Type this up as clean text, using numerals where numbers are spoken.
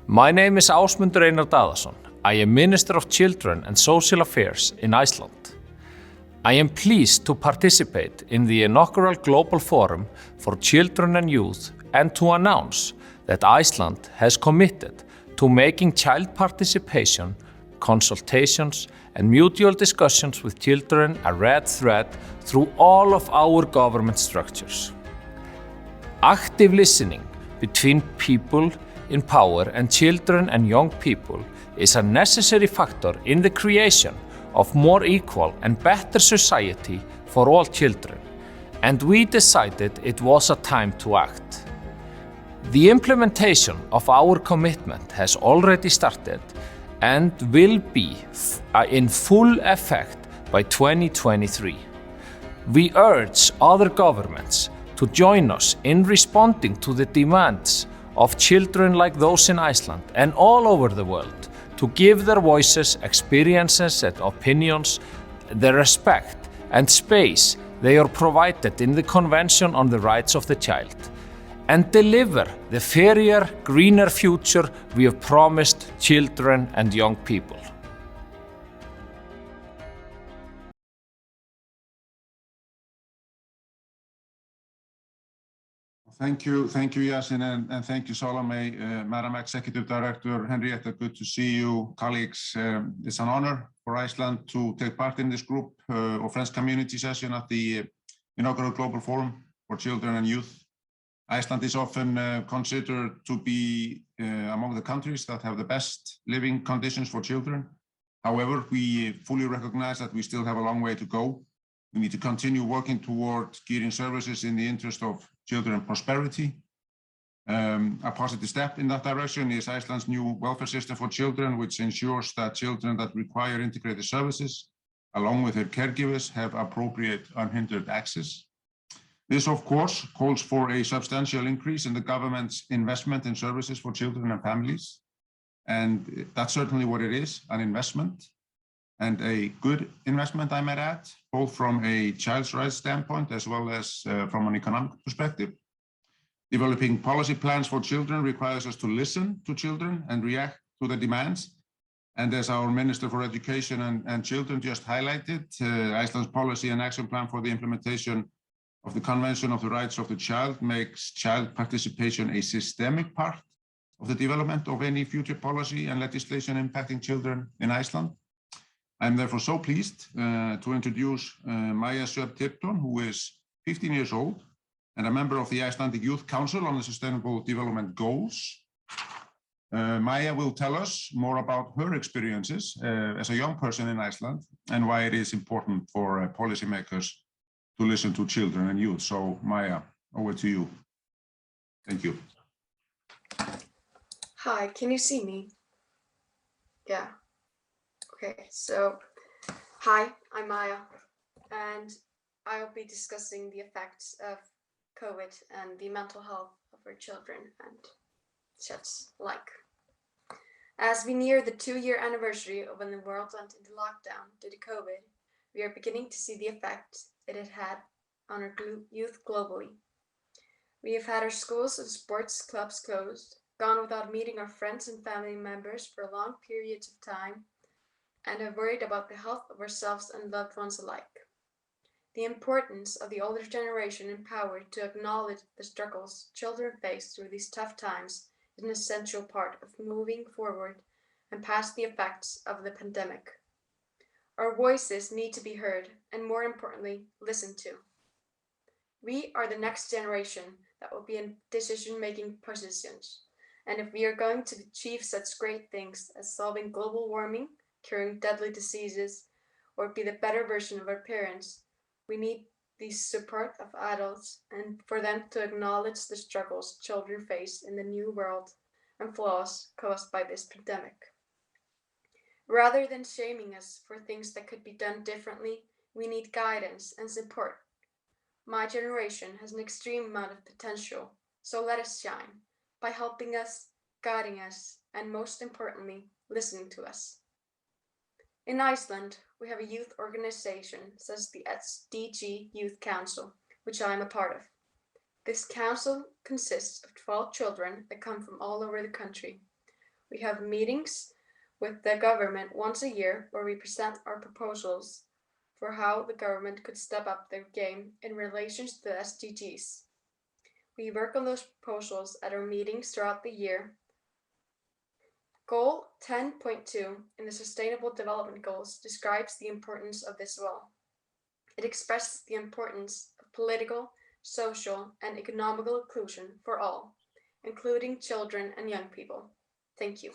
My name is Ásmundur Einar Dadason. I am Minister of Children and Social Affairs in Iceland. I am pleased to participate in the inaugural Global Forum for Children and Youth and to announce that Iceland has committed to making child participation, consultations and mutual discussions with children a red thread through all of our government structures. Active listening between people in power and children and young people is a necessary factor in the creation of more equal and better society for all children, and we decided it was a time to act. The implementation of our commitment has already started and will be in full effect by 2023. We urge other governments to join us in responding to the demands of children like those in Iceland and all over the world to give their voices, experiences and opinions the respect and space they are provided in the Convention on the Rights of the Child and deliver the fairer, greener future we have promised children and young people. Thank you, Yasin, and thank you, Salome. Madam Executive Director Henrietta, good to see you. Colleagues, it's an honor for Iceland to take part in this group or Friends Community session at the inaugural Global Forum for Children and Youth. Iceland is often considered to be among the countries that have the best living conditions for children. However, we fully recognize that we still have a long way to go. We need to continue working toward gearing services in the interest of children prosperity. A positive step in that direction is Iceland's new welfare system for children, which ensures that children that require integrated services, along with their caregivers, have appropriate unhindered access. This, of course, calls for a substantial increase in the government's investment in services for children and families. And that's certainly what it is, an investment. And a good investment, I might add, both from a child's rights standpoint as well as from an economic perspective. Developing policy plans for children requires us to listen to children and react to the demands. And as our Minister for Education and Children just highlighted, Iceland's policy and action plan for the implementation of the Convention of the Rights of the Child makes child participation a systemic part of the development of any future policy and legislation impacting children in Iceland. I'm therefore so pleased to introduce Maya Tipton, who is 15 years old and a member of the Icelandic Youth Council on the Sustainable Development Goals. Maya will tell us more about her experiences as a young person in Iceland and why it is important for policymakers to listen to children and youth. So Maya, over to you. Thank you. Hi, can you see me? Yeah. Okay, so hi, I'm Maya, and I'll be discussing the effects of COVID and the mental health of our children and such like. As we near the 2-year anniversary of when the world went into lockdown due to COVID, we are beginning to see the effects it had on our youth globally. We have had our schools and sports clubs closed, gone without meeting our friends and family members for long periods of time, and are worried about the health of ourselves and loved ones alike. The importance of the older generation empowered to acknowledge the struggles children face through these tough times is an essential part of moving forward and past the effects of the pandemic. Our voices need to be heard and, more importantly, listened to. We are the next generation that will be in decision-making positions, and if we are going to achieve such great things as solving global warming, curing deadly diseases, or be the better version of our parents, we need the support of adults and for them to acknowledge the struggles children face in the new world and flaws caused by this pandemic. Rather than shaming us for things that could be done differently, we need guidance and support. My generation has an extreme amount of potential, so let us shine by helping us, guiding us, and most importantly, listening to us. In Iceland, we have a youth organization such as the SDG Youth Council, which I am a part of. This council consists of 12 children that come from all over the country. We have meetings with the government once a year where we present our proposals for how the government could step up their game in relation to the SDGs. We work on those proposals at our meetings throughout the year. Goal 10.2 in the Sustainable Development Goals describes the importance of this well. It expresses the importance of political, social, and economical inclusion for all, including children and young people. Thank you.